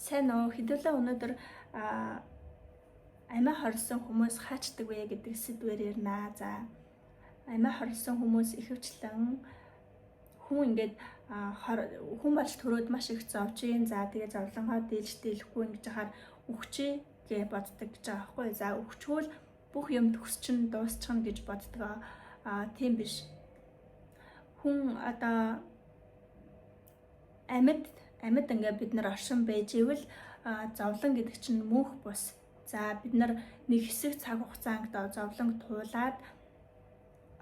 Сайн уу, хэдүүлээ өнөөдөр амиа хорлсон хүмүүс хаачдаг вэ гэдэг сэдвээр ярина. За амиа хорлсон хүмүүс ихэвчлэн хүн ингээд хүн болж төрөөд маш их зовж юм. За тэгээ зовлонгоо дийлж дийлэхгүй ингэж хахаар өгчээ гэж боддог гэж байгаа байхгүй. За өгчвөл бүх юм төгсчин дуусчихна гэж боддог. Тийм биш. Хүн одоо амьд ингээд бид нар оршин байж ивэл зовлон гэдэг чинь мөнх бус. За бид нар нэг хэсэг цаг хугацаанд зовлон туулаад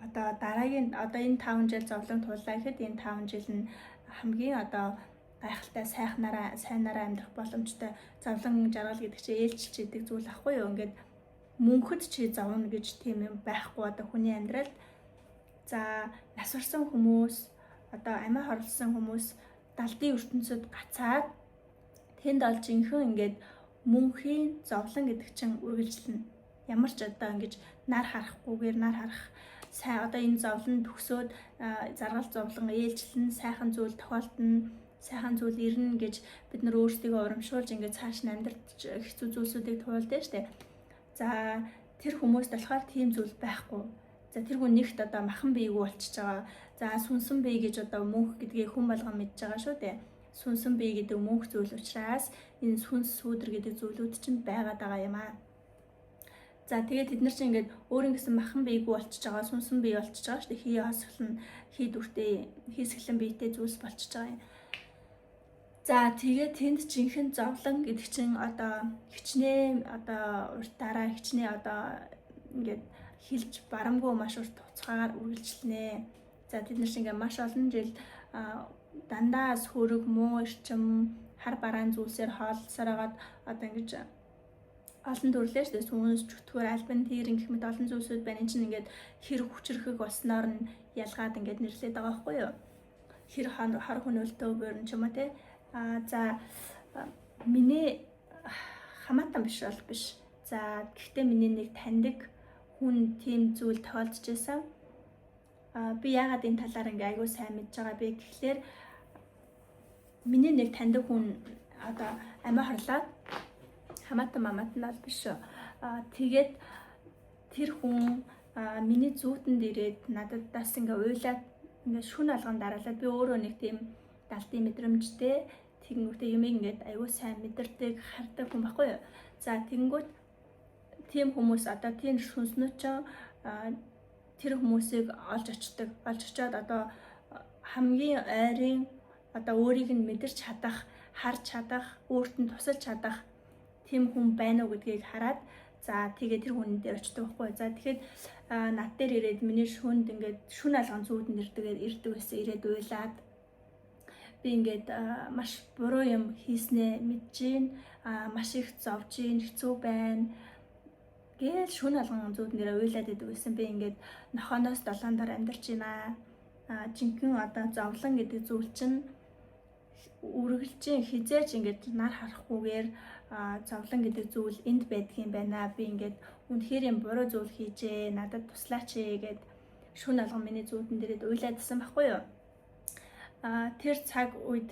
одоо дараагийн энэ 5 жил зовлон туулаа гэхэд энэ 5 жил нь хамгийн одоо гайхалтай сайнараа амьдрах боломжтой. Зовлон жаргал гэдэг чинь ээлжилж идэг зүйл ахгүй юу? Ингээд мөнхөд чи зовно гэж тийм юм байхгүй одоо хүний амьдралд. За нас барсан хүмүүс одоо амиа хорлсон хүмүүс далдын ертөнцид гацаад тэнд олж инхэн ингээд мөнхийн зовлон гэдэг чинь үргэлжлэнэ. Ямар ч одоо ингэж нар харахгүйгээр нар харах сайн одоо энэ зовлон төгсөөд заргал зовлон ээлжлэн сайхан зүйл тохиолдно, сайхан зүйл ирнэ гэж бид нар өөрсдийгөө урамшуулж ингээд цааш нь амьдрч хэцүү зүйлсүүдийг туулдаг штэ. За тэр хүмүүст болохоор тийм зүйл байхгүй. За тэр хүн нэгт одоо махан биегүй болчихж байгаа. За сүнсэн бие гэж одоо мөнх гэдгийг хүн болгон мэдж байгаа шүү дээ. Сүнсэн бие гэдэг мөнх зүйл учраас энэ сүнс сүүдэр гэдэг зүйлүүд чинь байгаад байгаа юм аа. За тэгээд тэд нар чинь ингээд өөрийн гэсэн махан биегүй болчихж байгаа, сүнсэн бие болчихж байгаа шүү дээ. Хий хосглон, хий дүртэй, хийсгэлэн биетэй зүйлс болчихж байгаа юм. За тэгээд тэнд жинхэнэ зовлон гэдэг чинь одоо хичнээн одоо уртаараа хичнээн одоо ингээд хилж барамгүй маш урт хугацаагаар үргэлжлэнэ. За тэд нар шиг ингээд маш олон жил дандаа сөрөг муу эрчим хар бараан зүйлсээр хооллосоор хагаад одоо ингэж олон төрлөө шүү дээ. Сүнс, чөтгөр, альбан тэрэн гэх мэт олон зүйлсүүд байна. Энэ чинь ингээд хэр хүчрэхэг болсноор нь ялгаад ингээд нэрлээд байгаа байхгүй юу? Хэр хар хөнөөлтөөр нь ч юм уу те. За миний хамаатан биш бол биш. За гэхдээ миний нэг таньдаг хүн тийм зүйл тохиолдож байсан. Би яагаад энэ талаар ингээ айгүй сайн мэдж байгаа бэ гэхлээр миний нэг таньдаг хүн одоо амиа хорлоод хамаатан мамаатан бол биш шүү. Тэгээд тэр хүн миний зүүтэнд ирээд надад бас ингээ уйлаад ингээ шүн алган дараалаад би өөрөө нэг тийм далтын мэдрэмжтэй тэгэнгүүтээ юмыг ингээд аюу сайн мэдэрдэг хардаг хүн байхгүй юу. За тэгэнгүүт тийм хүмүүс одоо тийм сүнснүүд ч тэр хүмүүсийг олж очиод одоо хамгийн ойрын одоо өөрийг нь мэдэрч чадах, харж чадах, өөрт нь тусалж чадах тийм хүн байна уу гэдгийг хараад за тэгээд тэр хүн дээр очдог байхгүй. За тэгэхэд над дээр ирээд миний шүнд ингээд шүн алган зүүдэнд ирдэг байсан ирээд уйлаад би ингээд маш буруу юм хийснээ мэдж гин маш их зовж гин хэцүү байна гээл шүн алган зүүд нэрээ уйлаад идэв гэсэн. Би ингээд нохооноос долоон дор амьдарч байна. Жинхэнэ одоо зовлон гэдэг зүйл чинь үргэлжийн хизээж ингээд нар харахгүйгээр зовлон гэдэг зүйл энд байдгийн байна. Би ингээд үнэхээр юм буруу зүйл хийжээ. Надад туслаач гэгээд шүн алган миний зүүдэн дээрээ уйлаадсан байхгүй юу? Тэр цаг үед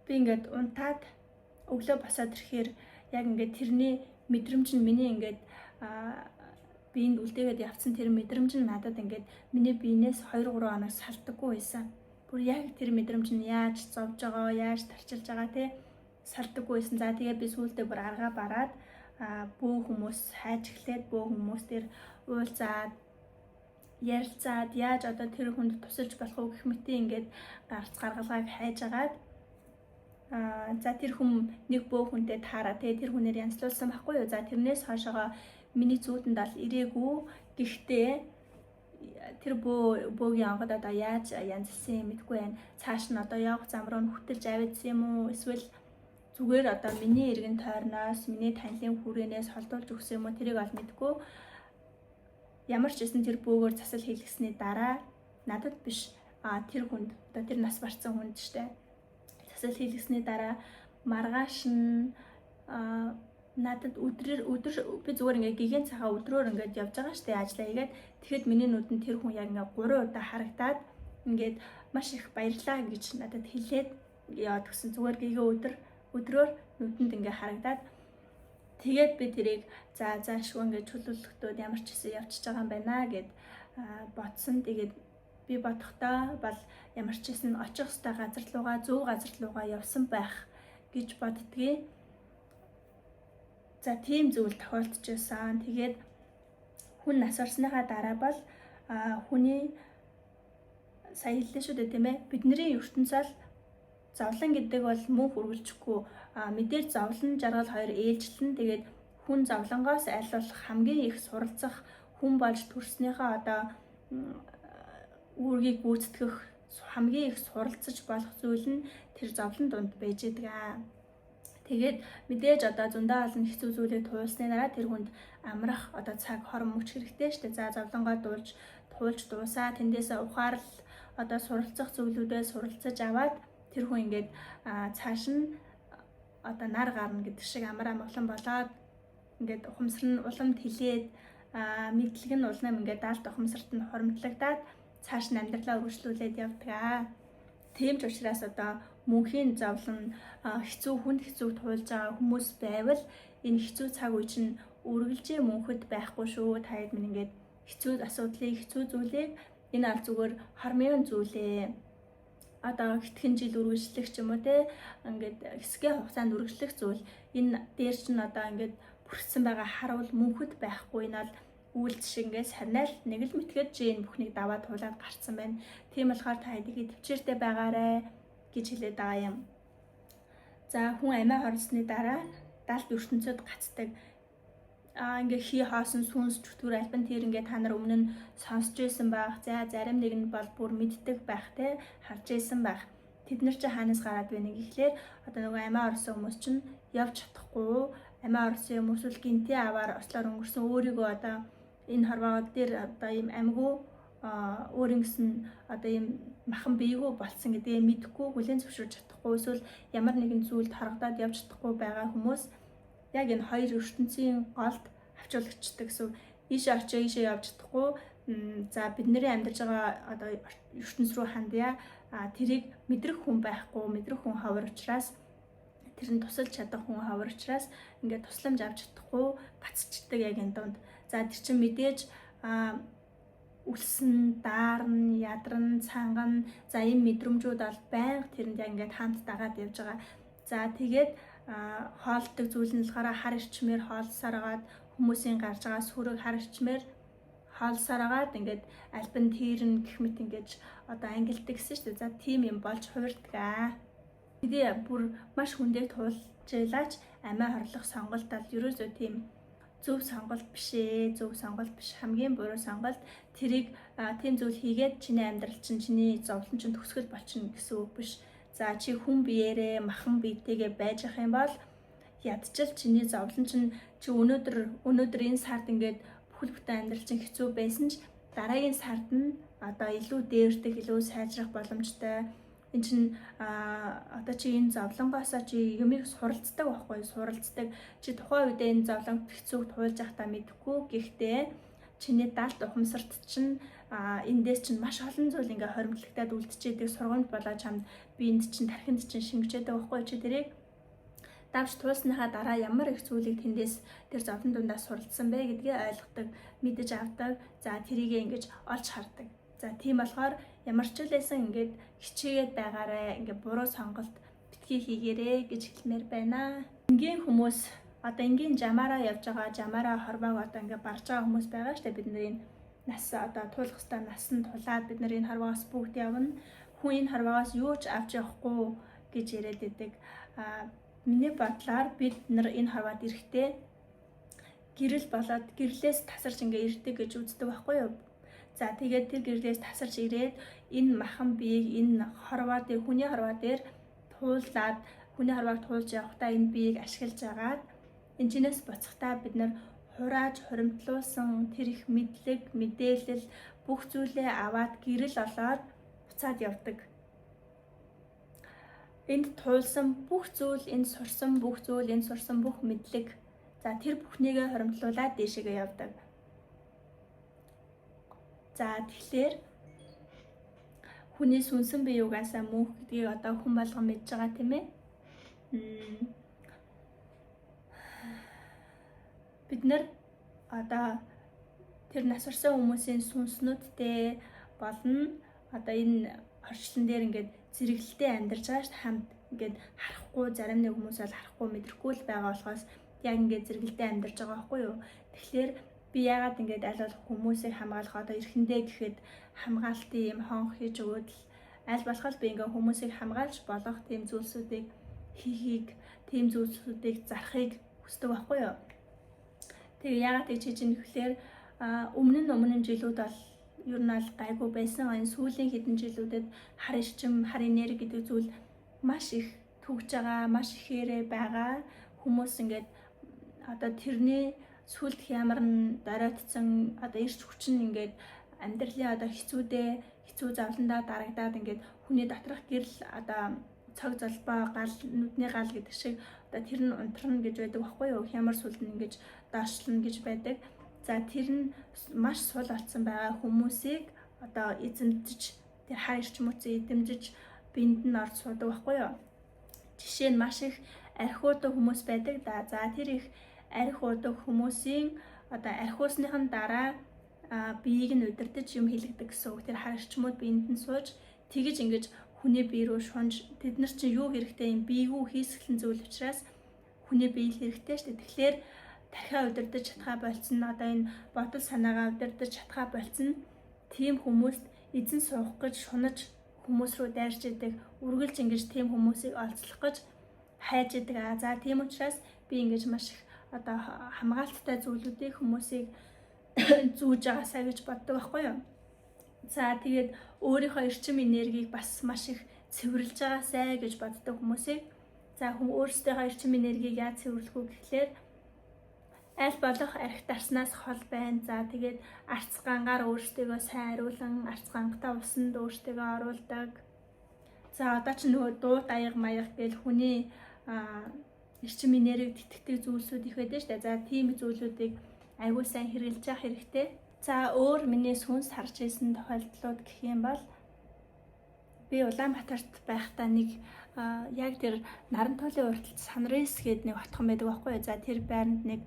би ингээд унтаад өглөө босоод ирэхээр яг ингээд тэрний мэдрэмж нь миний ингээд биеинд үлдээгээд явцсан тэр мэдрэмж нь надад ингээд миний биенээс 2-3 хоног салдаггүй байсан. Бүр яг тэр мэдрэмж нь яаж зовж байгаа, яаж тарчилж байгаа те салдаггүй байсан. За тэгээ би сүүлдээ бүр аргаа бараад бүх хүмүүс хайж эхлээд бүх хүмүүс тэр уулзаад ярилцаад яаж одоо тэр хүнд тусалж болох уу гэх мэт ингээд гарц гаргалгааг хайж агаад за тэр хүн нэг бөө хүнтэй таараа тэгээ тэр хүнээр янзлуулсан байхгүй юу. За тэрнээс хойшоо миний зүүдэнд ал ирээгүй. Гэхдээ тэр бөөгийн онгод одоо яаж янзлсан юм мэдгүй байна. Цааш нь одоо явах зам руу хөтөлж авидсан юм уу эсвэл зүгээр одоо миний эргэн тойрноос миний танилын хүрээнээс холдуулж өгсөн юм уу тэрийг ол мэдгүй. Ямар ч гэсэн тэр бөөгөр засал хийлгэсний дараа надад биш тэр хүнд одоо тэр нас барсан хүнд штэ засал хийлгэсний дараа маргааш нь надад өдөр би зүгээр ингээ гигэн цагаа өдрөөр ингээд явж байгаа штэ ажиллаа хийгээд тэгэхэд миний нүдэнд тэр хүн яг ингээ 3 удаа харагдаад ингээд маш их баярлаа гэж надад хэлээд яваад гисэн зүгээр гэгээ өдрөөр нүдэнд ингээ харагдаад тэгээд би тэрийг заашгүй ингээ чөлөөлөхдөө ямар ч хэсэг явчихж байгаа юм байна гэд бодсон. Тэгээд би бодохдоо бол ямар ч хэсэг очих ёстой газар руугаа зөв газар руугаа явсан байх гэж боддгийг. За тийм зүйл тохиолдчихсан. Тэгээд хүн нас орсныхаа дараа бол хүний сая хэллээ шүү дээ тийм ээ. Бидний ертөнцөд зовлон гэдэг бол мөнх үргэлжихгүй мэдээж зовлон жаргал хоёр ээлжлэн. Тэгээд хүн зовлонгоос аль болох хамгийн их суралцах хүн болж төрснийхөө одоо үүргийг гүйцэтгэх хамгийн их суралцаж болох зүйл нь тэр зовлон дунд байж байгаа. Тэгээд мэдээж одоо зөндөө олон хэцүү зүйлээ туулсны дараа тэр хүнд амрах одоо цаг хорон мөч хэрэгтэй шүү дээ. За зовлонгоо туулж дуусаа тэндээсээ ухаарл одоо суралцах зүйлүүдээ суралцаж аваад тэр хүн ингээд цааш нь одоо нар гарна гэдэг шиг амар амгалан болоод ингээд ухамсар нь уламд хилээд мэдлэг нь улам ингээд даалт ухамсарт нь хоримтлагдаад цааш нь амьдралаа үргэлжлүүлээд явдаг. Тийм ч учраас одоо мөнхийн зовлон хэцүү хүнд хэцүү туулж байгаа хүмүүс байвал энэ хэцүү цаг үе чинь үргэлжээ мөнхөд байхгүй шүү. Таад минь ингээд хэцүү асуудлыг хэцүү зүйлийг энэ аль зүгээр хормын зүйлээ одоо хэдхэн жил үргэлжлэх ч юм уу те ингээд хэсгийн хугацаанд үргэлжлэх зүйл энэ дээр чинь одоо ингээд бүрдсэн байгаа харуул мөнхөд байхгүй. Энэ бол үйлс шиг ингээд сарнаал нэг л мэтгэж энэ бүхнийг даваад туулаад гарцсан байна. Тийм болохоор та хэдийгээр төвчээртэй байгаарэ гэж хэлээд байгаа юм. За хүн амиа хорсны дараа даалт ертөнцөд гацдаг. Ингээ хий хоосон сүнс чөтгөр альбан тэр ингээ та нар өмнө нь сонсч байсан байх. За зарим нэг нь бол бүр мэддэг байх те харж байсан байх. Тэд нар чи хаанаас гараад байна гэхлээр одоо нөгөө амиа орсон хүмүүс чинь явж чадахгүй. Амиа орсон хүмүүс л гинти аваар ослоор өнгөрсөн өөрийгөө одоо энэ хорвоогод дээр одоо ийм амьгүй өөрөнгөс нь одоо ийм махан биегүү болцсон гэдгээ мэдэхгүй хүлээн зөвшөөрч чадахгүй эсвэл ямар нэгэн зүйлд харагдаад явж чадахгүй байгаа хүмүүс яг энэ хоёр ертөнцийн голд авчуулагчдаг гэсэн. Ийшээ очиж ийшээ явж чадахгүй. За бидний амьдарч байгаа одоо ертөнц рүү хандъя. Тэрийг мэдрэх хүн байхгүй, мэдрэх хүн ховор учраас тэр нь тусалж чадах хүн ховор учраас ингээд тусламж авч чадахгүй гацчдаг яг энэ донд. За тэр чинь мэдээж үлсэн, даарна, ядарна, цангана. За энэ мэдрэмжүүд бол байнга тэрэнд ингээд хамт дагаад явж байгаа. За тэгээд хоолдог зүйл нь болохоор хар ирчмээр хоолсоор агаад хүмүүсийн гарч байгаа сүрэг хар ирчмээр хоолсоор агаад ингээд альбан тэрн гэх мэт ингээд одоо ангилдаг гэсэн шүү дээ. За тийм юм болж хувирдаг. Тэгээ бүр маш хүндээ туулж ялаач амиа хорлох сонголт бол ерөөсөө тийм зөв сонголт биш ээ. Зөв сонголт биш, хамгийн буруу сонголт. Тэрийг тийм зүйл хийгээд чиний амьдрал чинь чиний зовлон чинь төгсгөл болчихно гэсэн үг биш. За чи хүн биеэрээ махан биетэйгээ байж ах юм бол ядчил чиний зовлон чинь чи өнөөдөр энэ сард ингээд бүхэл бүтэн амьдрал чинь хэцүү байсан ч дараагийн сард нь одоо илүү дээрдэх, илүү сайжрах боломжтой. Энд чинь одоо чи энэ зовлонгоосоо чи юмыг суралцдаг байхгүй, суралцдаг. Чи тухайн үед энэ зовлонг хэцүүг туулж явахдаа мэдэхгүй. Гэхдээ чиний даалт ухамсарт чинь эндээс чинь маш олон зүйл ингээ хоримтлагтаад үлдчихэд сургамж болоо чамд би энд чинь тархинд чинь шингэжээдэг байхгүй. Чи тэрийг давж туусныхаа дараа ямар их зүйлийг тэндээс тэр зовлон дундаа суралцсан бэ гэдгийг ойлгодог, мэдэж авдаг. За тэрийг ингэж олж хардаг. За тийм болохоор ямар ч үлээсэн ингээд хичээгээд байгаарэ, ингээд буруу сонголт битгий хийгээрэй гэж хэлмээр байна. Энгийн хүмүүс одоо энгийн жамаараа явж байгаа, жамаараа хорвоог одоо ингээд барж байгаа хүмүүс байгаа шүү дээ. Бидний нас одоо туулах хэвээр нас нь тулаад бид нар энэ хорвоогоос бүгд явна. Хүн энэ хорвоогоос юу ч авч явахгүй гэж яриад байдаг. Миний бодлоор бид нар энэ хорвоод ирэхдээ гэрэл болоод гэрлээс тасарч ингээ ирдэг гэж үздэг байхгүй юу? За тэгээд тэр гэрлээс тасарч ирээд энэ махан биеийг энэ хорвоо дээр хүний хорвоо дээр туулаад хүний хорвоог туулж явахдаа энэ биеийг ашиглаж агаад энэ чинээс буцахтаа бид нар хурааж хуримтлуулсан тэр их мэдлэг, мэдээлэл бүх зүйлээ аваад гэрэл олоод буцаад явдаг. Энд туулсан бүх зүйл, энд сурсан бүх зүйл, энд сурсан бүх мэдлэг. За тэр бүхнийгээ хоримтлуулаад дээшээгээ явдаг. За тэгэхээр хүний сүнсэн бие угаасаа мөнх гэдгийг одоо хүн болгон мэдж байгаа тийм ээ. Бид нар одоо тэр нас барсан хүмүүсийн сүнснүүдтэй болон одоо энэ орчлон дээр ингээд зэрэглэлтэй амьдарч байгаа шүү дээ, хамт ингээд харахгүй, зарим нэг хүмүүс бол харахгүй мэдрэхгүй л байгаа болохоос яг ингээд зэрэглэлтэй амьдарч байгаа байхгүй юу. Тэгэхээр би яагаад ингээд аль болох хүмүүсийг хамгаалах одоо эрхэндээ гэхэд хамгаалтын юм хонх хийж өгөөд л аль болох би ингээд хүмүүсийг хамгаалж болох тийм зүйлсүүдийг хийхийг, тийм зүйлсүүдийг зарахыг хүсдэг байхгүй юу. Тэгээ яагаад гэж хийж ийм гэхээр өмнө жилүүд бол ер нь аль гайгүй байсан. Энэ сүүлийн хэдэн жилүүдэд хар эрчим, хар энерги гэдэг зүйл маш их төгж байгаа, маш ихээрээ байгаа. Хүмүүс ингээд одоо тэрний сүлд хямар нь доройтсон одоо ирч хүчин ингээд амьдралын одоо хэцүү завландаа дарагдаад ингээд хүний доторх гэрэл одоо цог золбоо гал нүдний гал гэдэг шиг одоо тэр нь унтрна гэж байдаг байхгүй юу? Хямар сүлд нь ингэж доошлно гэж байдаг. За тэр нь маш сул болсон байгаа хүмүүсийг одоо эзэмдэж тэр хар эрчмүүдийг эзэмдэж биед нь орж суудаг байхгүй юу? Жишээ нь маш их архиудаг хүмүүс байдаг да. За тэр их архиудаг хүмүүсийн одоо архиусныхын дараа биеийг нь удирдах юм хийлгдэг гэсэн үг. Тэр хар эрчмүүд биед нь сууж тэгж ингэж хүний бие рүү шунж тэд нар чинь юу хэрэгтэй юм биегүү хийсгэлэн зүйл учраас хүний бие хэрэгтэй шүү дээ. Тэгэхээр дахиад удирдах чадхаа болцсон одоо энэ бодол санаагаа удирдах чадхаа болцсон тийм хүмүүст эзэн суух гэж шунаж хүмүүс рүү дайрч идэг, үргэлж ингэж тийм хүмүүсийг олзлох гэж хайж идэг. За тийм учраас би ингэж маш их одоо хамгаалттай зүйлүүдийг хүмүүсийг зүүж байгаасаа гэж боддог байхгүй юу? За тэгээд өөрийнхөө эрчим энергийг бас маш их цэвэрлж байгаасаа гэж боддог хүмүүсийг за өөрсдийнхөө эрчим энергийг яаж цэвэрлэх вэ гэхлээр аль болох архи дарснаас хол байна. За тэгээд арц гангаар өөрсдөө сайн ариулан арц гангатаа усанд өөрсдөө оруулдаг. За одоо ч нөгөө дуут аяга маяг гэл хүний эрчим энергийг тэтгдэг зүйлсүүд их байдаг шүү дээ. За тийм зүйлүүдийг аягүй сайн хэрэгжилж явах хэрэгтэй. За өөр миний сүнс харж ирсэн тохиолдлууд гэх юм бол би Улаанбаатарт байхдаа нэг яг тэр Нарантуулын урталт Санрис гэдэг нэг хотхон байдаг байхгүй юу? За тэр байранд нэг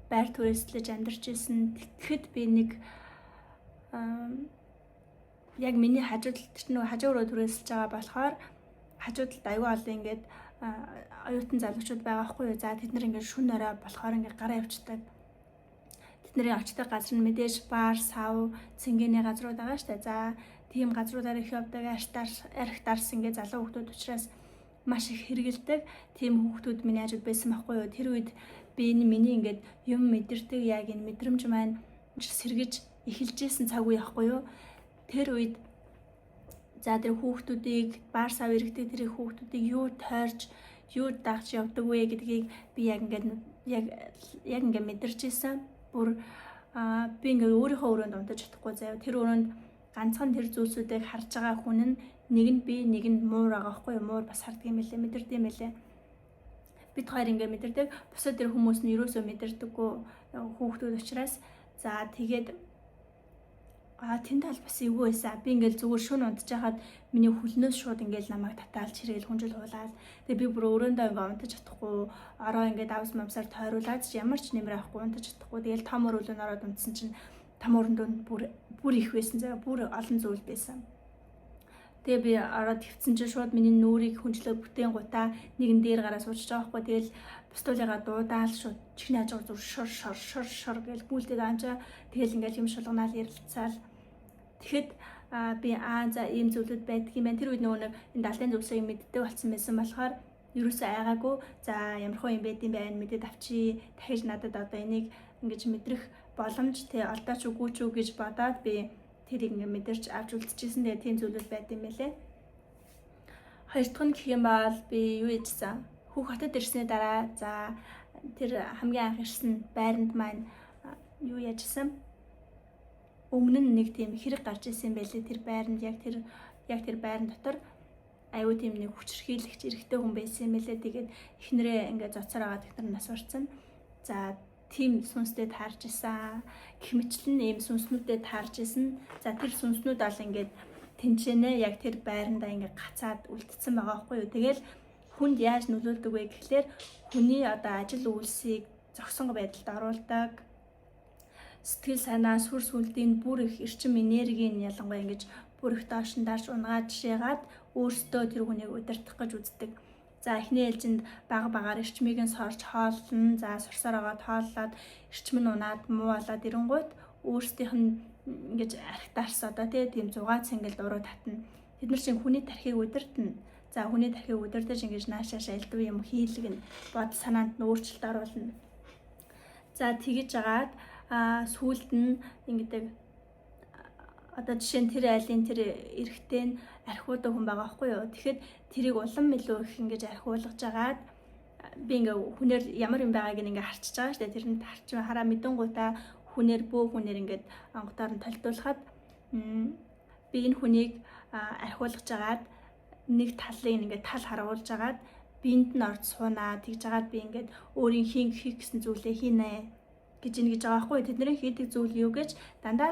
байр түрээслэж амьдарч ирсэн. Тэгэхэд би нэг яг миний хажуудалд нөгөө хажуу руу түрээсэлж байгаа болохоор хажуудалд аягүй олон ингээд оюутан залуучууд байгаа байхгүй юу? За тэд нар ингээд шүн орой болохоор ингээд гараа явчихдаг. Тэдний очдог газар нь мэдээж баар, сав, цэнгэний газрууд байгаа шүү дээ. За тийм газруудаар их явдаг арх дарс ингээд залуу хүмүүс учраас маш их хэрэгэлдэг. Тийм хүмүүс миний хажууд байсан байхгүй юу? Тэр үед би миний ингээд юм мэдэрдэг яг энэ мэдрэмж маань сэргэж эхэлж исэн цаг үе байхгүй юу? Тэр үед за тэр хүүхдүүдийг баар сав иргэдэг тэр хүүхдүүдийг юу тойрж юу дагж явдаг вэ гэдгийг би яг ингээд мэдэрч исэн. Бүр би ингээд өөрийнхөө өрөөнд унтаж чадахгүй заяа. Тэр өрөөнд ганцхан тэр зүйлсүүдийг харж байгаа хүн нь нэг нь би нэг нь муур байгаа байхгүй юу? Муур бас харддаг юм лээ, мэдэрдэг юм лээ. Бид хоёр ингээд мэдэрдэг. Бусад тэр хүмүүс нь юусоо мэдэрдэггүй хүүхдүүд учраас за тэгээд тэнд бол бас эвгүй байсан. Би ингээл зүгээр шөнө унтж хахад миний хөлнөөс шууд ингээл намайг татаалж хэрэгэл хүнжил хуулаад. Тэгээ би бүр өрөөндөө ингээ унтаж чадахгүй, ороо ингээд авс мамсаар тойруулаад ямар ч нэмэр авахгүй унтаж чадахгүй. Тэгээл том өрөөлөнд ороод унтсан чинь том өрөөнд бүр их байсан. За бүр олон зүйл байсан. Тэгээ би ороод хөвцөн чинь шууд миний нүрийг хүнжлөө бүтээн гутаа нэгэн дээр гараа суучж байгаа байхгүй. Тэгээл пистолегаа дуудаал шууд чихний хажуугаар зүр шор гэл гүйлдээд анжаа. Тэгэл ингээл юм шулганаал ярилцаал. Тэгэхэд би за ийм зүйлүүд байдаг юм байна. Тэр үед нөгөө нэг энэ далайн зүйлсийг мэддэг болсон байсан болохоор ерөөсөө айгаагүй. За ямархуу юм байд юм байна мэдээд авчи. Дахиж надад одоо энийг ингэж мэдрэх боломж олдооч үгүй ч гэж бодоод би тэрийг ингэ мэдэрч авч үлдчихсэн. Тэгээ тийм зүйлүүд байд юм байлээ. Хоёр дахь нь гэх юм бол би юу хийжсэн? Хүүх хотод ирсний дараа за тэр хамгийн анх ирсэн байранд маань юу яжсэн? Өмнө нь нэг тийм хэрэг гарч ирсэн байлээ. Тэр байранд яг тэр байран дотор аюу тийм нэг хүчрхийлэгч эрэгтэй хүн байсан юм байлээ. Тэгээд эхнэрээ ингээд зоцоор агаад ихнэр нас барсан. За тийм сүнстэй таарч исэн. Гэх мэтлэн ийм сүнснүүдэд таарч исэн. За тэр сүнснүүд бол ингээд тэнцэнэ яг тэр байрандаа ингээ гацаад үлдсэн байгаа байхгүй юу. Тэгэл хүнд яаж нөлөөлдөг вэ гэхлээр хүний одоо ажил үйлсийг зогсон байдалд оруулдаг. Сэтгэл санаа, сүр сүлдийн бүр их эрчим энергийн ялангуяа ингэж бүр их доош нь дарж унгаад жишээгаад өөрсдөө тэр хүнийг удирдах гэж үздэг. За эхний ээлжинд бага багаар эрчмийг нь сорж хооллно. За сурсаар агаад хооллоод эрчим нь унаад муу болоод ирэнгуут өөрсдийнх нь ингэж архитаарс одоо тийм зугаа цэнгэл уруу татна. Тэд нар чинь хүний тархийг удирдна. За хүний тархийг удирдах ингэж наашааш альдуу юм хийлгэн бод санаанд нь өөрчлөлт оруулна. За тэгж жагаад сүүлд нь ингэдэг одоо жишээ нь тэр айлын тэр эрэгтэй нь архиудаг хүн байгаа байхгүй юу. Тэгэхэд тэрийг улам илүү их ингэж архиулгаж жагаад би ингээ хүнээр ямар юм байгааг ингээ харчиж байгаа шүү дээ. Тэрэнд харчин хараа мэдэнгуудаа хүнээр бөө хүнээр ингээд онготоор нь толдуулахад би энэ хүнийг архиулгаж жагаад нэг талыг ингээд тал харуулж жагаад биэнд нь орж суунаа тэгж жагаад би ингээд өөрийн хийх гэсэн зүйлээ хийнэ гэж ингэж байгаа байхгүй. Тэдний хийдэг зүйл юу гэж дандаа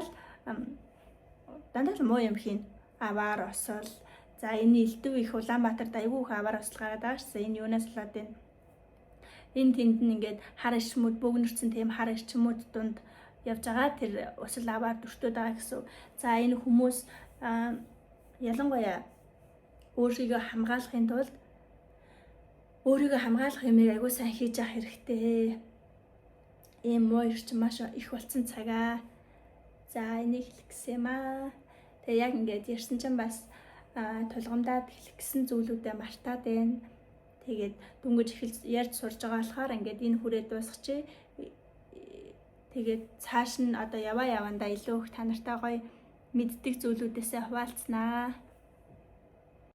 л муу юм хийн. Аваар осол. За энэ элдв их Улаанбаатарт айгүй их аваар осол гараад байгаа шүү. Энэ юунаас болоод байна? Энэ тэнд нь ингээд хар ичмүүд бөөгнөрсөн тийм хар ичмүүд дунд явж байгаа тэр усал аваар дүртөөд байгаа гэсэн. За энэ хүмүүс ялангуяа өөрийгөө хамгаалахын тулд өөрийгөө хамгаалах юмыг айгүй сайн хийж явах хэрэгтэй. Ийм муу эрчим маш их болсон цагаа. За энийг хэлэх гэсэн юм аа. Тэгээ яг ингээд ярьсан чинь бас тулгамдаад хэлэх гэсэн зүйлүүдээ мартаад байна. Тэгээд дүнгэж эхэлж ярьж сурж байгаа болохоор ингээд энэ хүрээ дуусгачих. Тэгээд цааш нь одоо явандаа илүү их та нартай гоё мэддэг зүйлүүдээсээ хуваалцнаа.